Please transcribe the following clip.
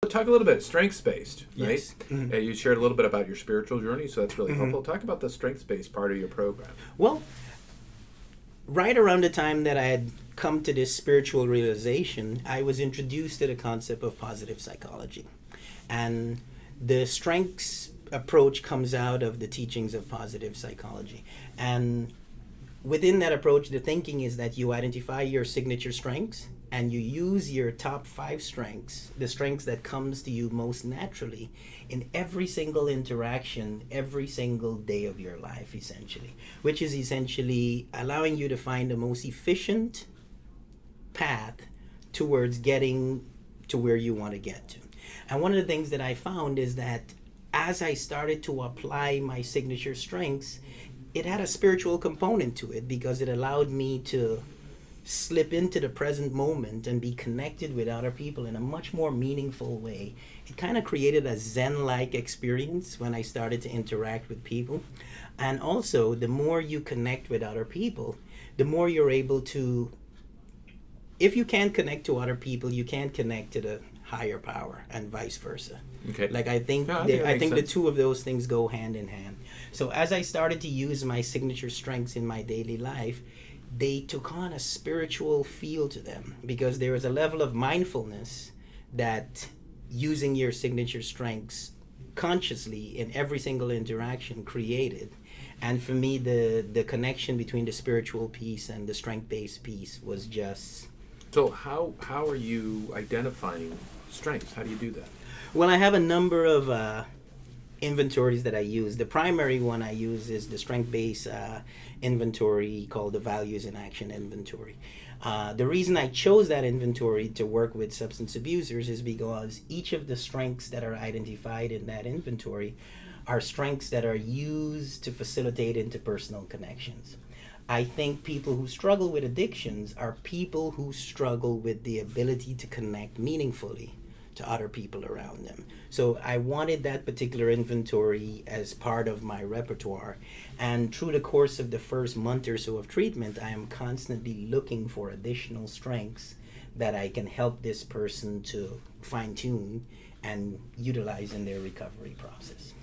Talk a little bit strengths-based, right? Yes. Mm-hmm. You shared a little bit about your spiritual journey, so that's really helpful. Talk about the strengths-based part of your program. Well, right around the time that I had come to this spiritual realization, I was introduced to the concept of positive psychology. And the strengths approach comes out of the teachings of positive psychology. And within that approach, the thinking is that you identify your signature strengths and you use your top 5 strengths, the strengths that comes to you most naturally in every single interaction, every single day of your life, essentially, which is essentially allowing you to find the most efficient path towards getting to where you want to get to. And one of the things that I found is that as I started to apply my signature strengths, it had a spiritual component to it because it allowed me to slip into the present moment and be connected with other people in a much more meaningful way. It kind of created a Zen-like experience when I started to interact with people. And also, the more you connect with other people, the more you're able to, if you can't connect to other people, you can't connect to the higher power and vice versa. Okay. Like I think the two of those things go hand in hand. So as I started to use my signature strengths in my daily life, they took on a spiritual feel to them because there is a level of mindfulness that using your signature strengths consciously in every single interaction created. And for me, the connection between the spiritual piece and the strength-based piece was just... So how are you identifying strengths? How do you do that? Well, I have a number of inventories that I use. The primary one I use is the strength-based inventory called the Values in Action Inventory. The reason I chose that inventory to work with substance abusers is because each of the strengths that are identified in that inventory are strengths that are used to facilitate interpersonal connections. I think people who struggle with addictions are people who struggle with the ability to connect meaningfully to other people around them. So I wanted that particular inventory as part of my repertoire. And through the course of the first month or so of treatment, I am constantly looking for additional strengths that I can help this person to fine-tune and utilize in their recovery process.